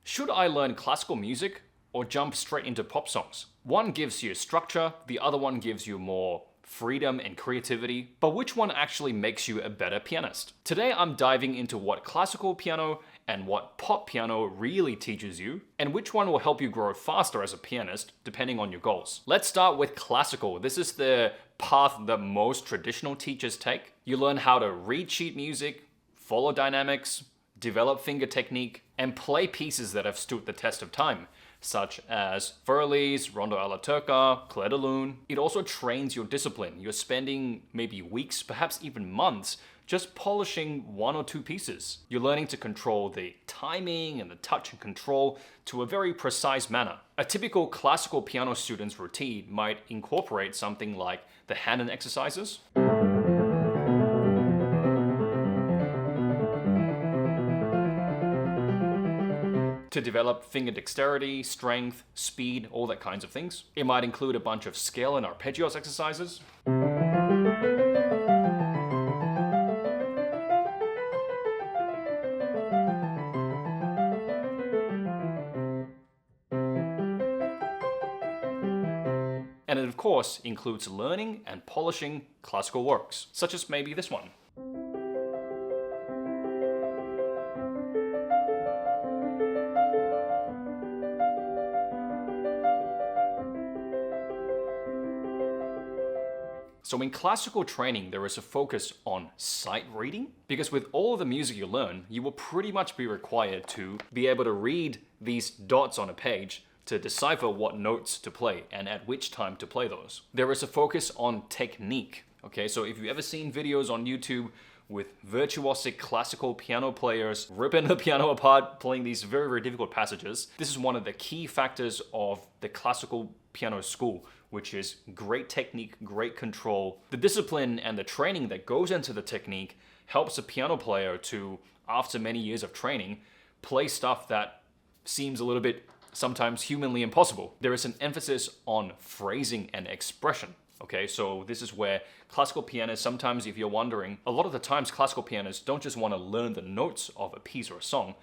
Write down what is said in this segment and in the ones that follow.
Should I learn classical music or jump straight into pop songs? One gives you structure, the other one gives you more freedom and creativity, but which one actually makes you a better pianist? Today I'm diving into what classical piano and what pop piano really teaches you, and which one will help you grow faster as a pianist, depending on your goals. Let's start with classical. This is the path that most traditional teachers take. You learn how to read sheet music, follow dynamics, develop finger technique, and play pieces that have stood the test of time, such as Furley's, Rondo alla Turca, Clair de Lune. It also trains your discipline. You're spending maybe weeks, perhaps even months, just polishing one or two pieces. You're learning to control the timing and the touch and control to a very precise manner. A typical classical piano student's routine might incorporate something like the Hanon exercises, to develop finger dexterity, strength, speed, all that kinds of things. It might include a bunch of scale and arpeggios exercises. And it of course includes learning and polishing classical works, such as maybe this one. So in classical training, there is a focus on sight reading, because with all the music you learn, you will pretty much be required to be able to read these dots on a page to decipher what notes to play and at which time to play those. There is a focus on technique. Okay, so if you've ever seen videos on YouTube with virtuosic classical piano players ripping the piano apart, playing these very, very difficult passages, this is one of the key factors of the classical piano school, which is great technique, great control. The discipline and the training that goes into the technique helps a piano player to, after many years of training, play stuff that seems a little bit sometimes humanly impossible. There is an emphasis on phrasing and expression. Okay, so this is where classical pianists, sometimes if you're wondering, a lot of the times classical pianists don't just want to learn the notes of a piece or a song.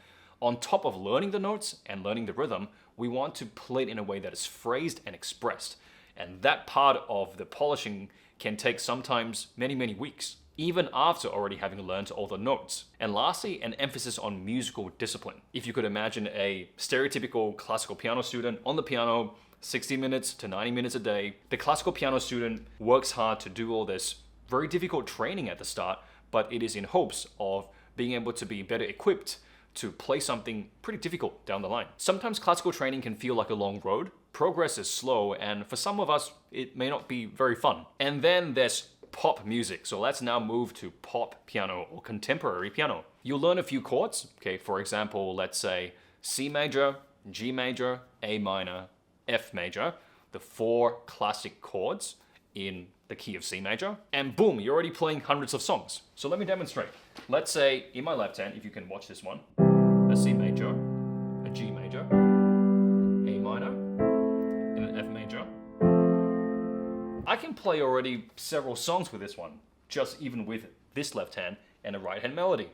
On top of learning the notes and learning the rhythm, we want to play it in a way that is phrased and expressed. And that part of the polishing can take sometimes many, many weeks, even after already having learned all the notes. And lastly, an emphasis on musical discipline. If you could imagine a stereotypical classical piano student on the piano, 60 minutes to 90 minutes a day, the classical piano student works hard to do all this very difficult training at the start, but it is in hopes of being able to be better equipped to play something pretty difficult down the line. Sometimes classical training can feel like a long road. Progress is slow, and for some of us, it may not be very fun. And then there's pop music. So let's now move to pop piano or contemporary piano. You'll learn a few chords. Okay, for example, let's say C major, G major, A minor, F major, the four classic chords in the key of C major, and boom, you're already playing hundreds of songs. So let me demonstrate. Let's say in my left hand, if you can watch this one, a C major, a G major, A minor, and an F major. I can play already several songs with this one, just even with this left hand and a right hand melody.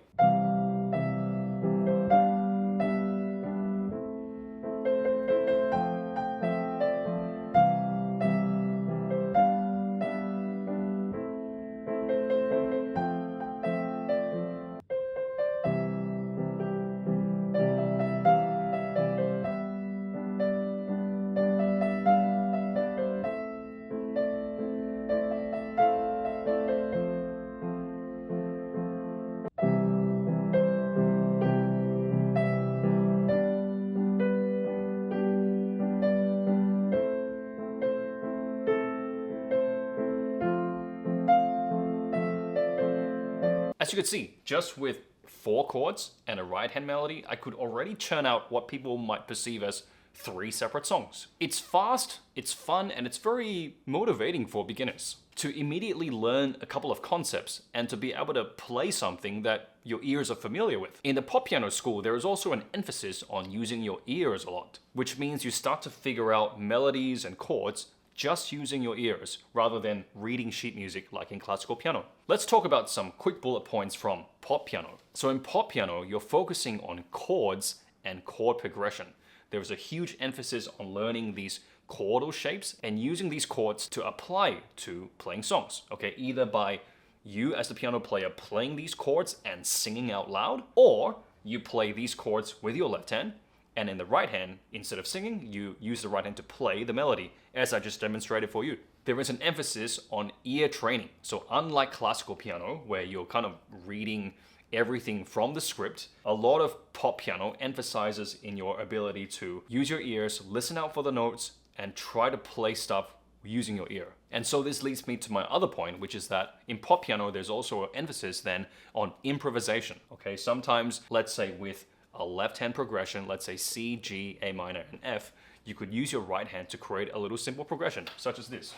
As you can see, just with four chords and a right hand melody, I could already churn out what people might perceive as 3 separate songs. It's fast, it's fun, and it's very motivating for beginners to immediately learn a couple of concepts and to be able to play something that your ears are familiar with. In the pop piano school, there is also an emphasis on using your ears a lot, which means you start to figure out melodies and chords just using your ears rather than reading sheet music like in classical piano. Let's talk about some quick bullet points from pop piano. So in pop piano, you're focusing on chords and chord progression. There was a huge emphasis on learning these chordal shapes and using these chords to apply to playing songs, okay? Either by you as the piano player playing these chords and singing out loud, or you play these chords with your left hand, and in the right hand, instead of singing, you use the right hand to play the melody, as I just demonstrated for you. There is an emphasis on ear training. So unlike classical piano, where you're kind of reading everything from the script, a lot of pop piano emphasizes in your ability to use your ears, listen out for the notes, and try to play stuff using your ear. And so this leads me to my other point, which is that in pop piano, there's also an emphasis then on improvisation. Okay, sometimes, let's say with a left-hand progression, let's say C, G, A minor, and F, you could use your right hand to create a little simple progression, such as this.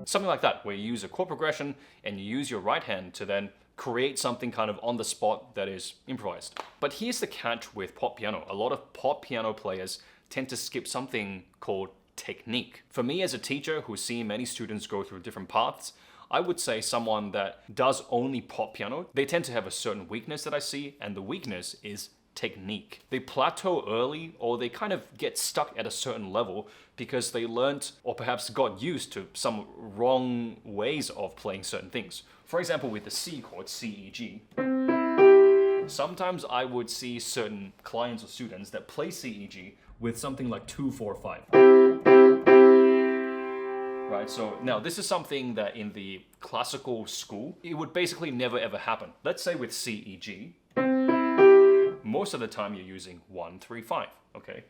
Something like that, where you use a chord progression and you use your right hand to then create something kind of on the spot that is improvised. But here's the catch with pop piano. A lot of pop piano players tend to skip something called technique. For me as a teacher who's seen many students go through different paths, I would say someone that does only pop piano, they tend to have a certain weakness that I see, and the weakness is technique. They plateau early, or they kind of get stuck at a certain level because they learned or perhaps got used to some wrong ways of playing certain things. For example, with the C chord, C, E, G, sometimes I would see certain clients or students that play C, E, G with something like 2, 4, 5. Right, so now this is something that in the classical school, it would basically never ever happen. Let's say with C, E, G, most of the time you're using 1, 3, 5, okay?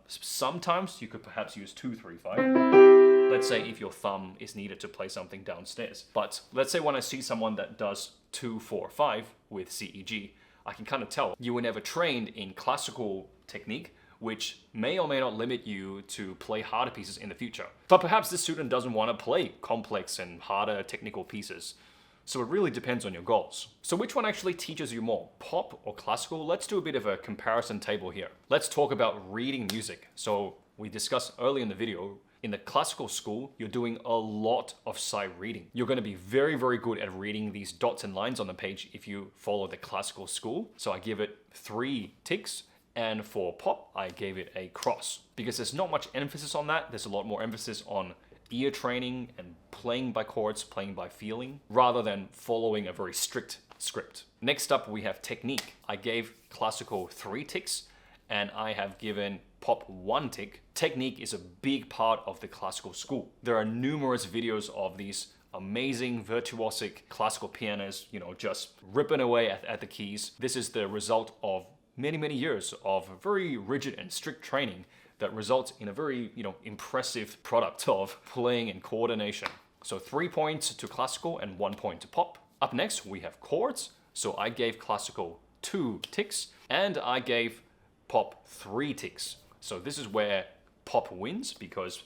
Sometimes you could perhaps use 2, 3, 5. Let's say if your thumb is needed to play something downstairs. But let's say when I see someone that does 2, 4, 5 with C, E, G, I can kind of tell you were never trained in classical technique, which may or may not limit you to play harder pieces in the future. But perhaps this student doesn't want to play complex and harder technical pieces. So it really depends on your goals. So which one actually teaches you more, pop or classical? Let's do a bit of a comparison table here. Let's talk about reading music. So we discussed earlier in the video, in the classical school, you're doing a lot of sight reading. You're going to be very, very good at reading these dots and lines on the page if you follow the classical school. So I give it 3 ticks. And for pop, I gave it a cross. Because there's not much emphasis on that. There's a lot more emphasis on ear training and playing by chords, playing by feeling, rather than following a very strict script. Next up, we have technique. I gave classical 3 ticks, and I have given pop 1 tick. Technique is a big part of the classical school. There are numerous videos of these amazing virtuosic classical pianists, just ripping away at the keys. This is the result of many, many years of very rigid and strict training that results in a very, impressive product of playing and coordination. So 3 points to classical and 1 point to pop. Up next, we have chords. So I gave classical 2 ticks and I gave pop 3 ticks. So this is where pop wins, because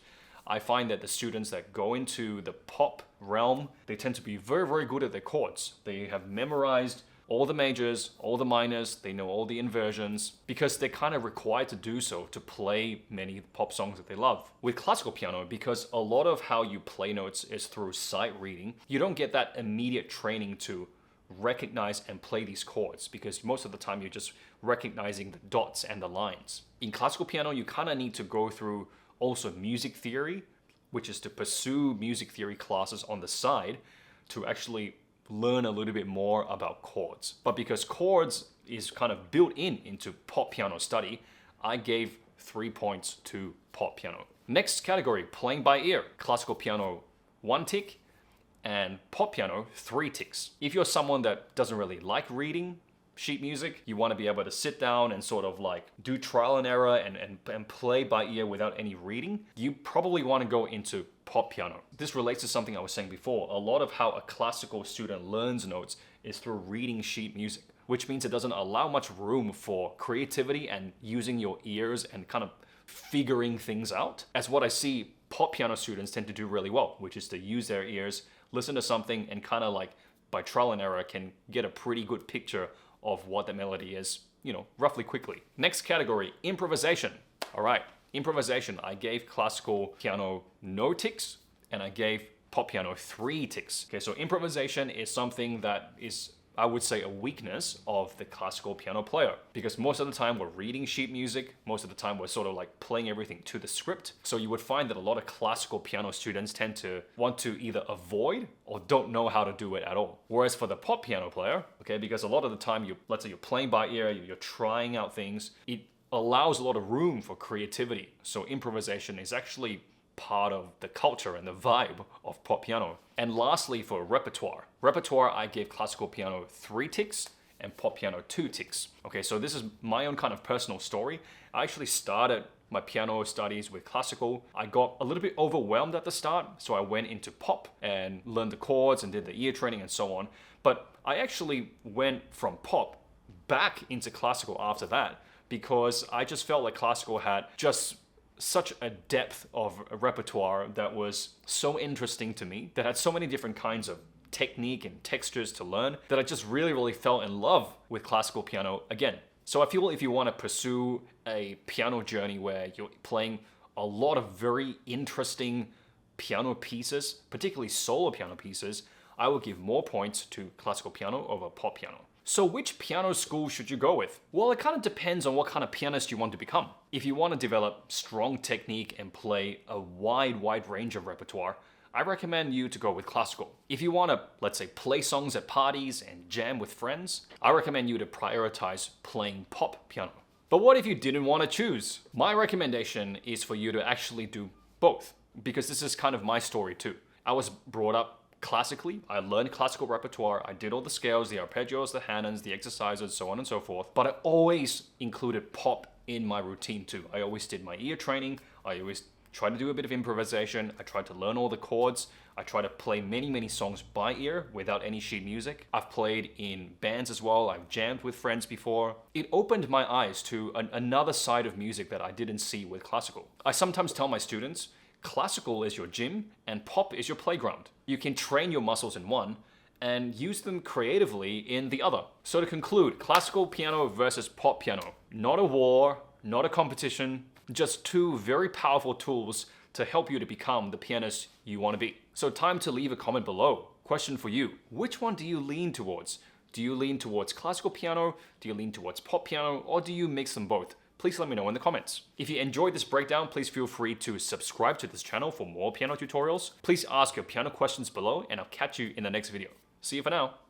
I find that the students that go into the pop realm, they tend to be very, very good at their chords. They have memorized all the majors, all the minors, they know all the inversions, because they're kind of required to do so to play many pop songs that they love. With classical piano, because a lot of how you play notes is through sight reading, you don't get that immediate training to recognize and play these chords, because most of the time you're just recognizing the dots and the lines. In classical piano, you kind of need to go through also music theory, which is to pursue music theory classes on the side to actually learn a little bit more about chords. But because chords is kind of built into pop piano study, I gave 3 points to pop piano. Next category, playing by ear. Classical piano, 1 tick, and pop piano, 3 ticks. If you're someone that doesn't really like reading sheet music, you want to be able to sit down and sort of like do trial and error and play by ear without any reading, you probably want to go into pop piano. This relates to something I was saying before. A lot of how a classical student learns notes is through reading sheet music, which means it doesn't allow much room for creativity and using your ears and kind of figuring things out. As what I see pop piano students tend to do really well, which is to use their ears, listen to something, and kind of like by trial and error can get a pretty good picture of what the melody is roughly quickly. Next category, improvisation. All right, improvisation. I gave classical piano no ticks, and I gave pop piano 3 ticks. Okay, so improvisation is something that is, I would say, a weakness of the classical piano player, because most of the time we're reading sheet music, most of the time we're sort of like playing everything to the script. So you would find that a lot of classical piano students tend to want to either avoid or don't know how to do it at all. Whereas for the pop piano player, okay, because a lot of the time let's say you're playing by ear, you're trying out things, it allows a lot of room for creativity. So improvisation is actually part of the culture and the vibe of pop piano. And lastly, for repertoire. Repertoire, I gave classical piano 3 ticks and pop piano 2 ticks. Okay, so this is my own kind of personal story. I actually started my piano studies with classical. I got a little bit overwhelmed at the start, so I went into pop and learned the chords and did the ear training and so on. But I actually went from pop back into classical after that, because I just felt like classical had just such a depth of a repertoire that was so interesting to me, that had so many different kinds of technique and textures to learn, that I just really fell in love with classical piano again. So I feel if you want to pursue a piano journey where you're playing a lot of very interesting piano pieces, particularly solo piano pieces, I will give more points to classical piano over pop piano. So which piano school should you go with? Well, it kind of depends on what kind of pianist you want to become. If you want to develop strong technique and play a wide range of repertoire, I recommend you to go with classical. If you want to, let's say, play songs at parties and jam with friends, I recommend you to prioritize playing pop piano. But what if you didn't want to choose? My recommendation is for you to actually do both, because this is kind of my story too. I was brought up classically. I learned classical repertoire. I did all the scales, the arpeggios, the Hanons, the exercises, so on and so forth. But I always included pop in my routine too. I always did my ear training. I always tried to do a bit of improvisation. I tried to learn all the chords. I tried to play many songs by ear without any sheet music. I've played in bands as well. I've jammed with friends before. It opened my eyes to another side of music that I didn't see with classical. I sometimes tell my students, classical is your gym and pop is your playground. You can train your muscles in one and use them creatively in the other. So to conclude, classical piano versus pop piano. Not a war, not a competition, just 2 very powerful tools to help you to become the pianist you want to be. So time to leave a comment below. Question for you, which one do you lean towards? Do you lean towards classical piano? Do you lean towards pop piano? Or do you mix them both? Please let me know in the comments. If you enjoyed this breakdown, please feel free to subscribe to this channel for more piano tutorials. Please ask your piano questions below, and I'll catch you in the next video. See you for now.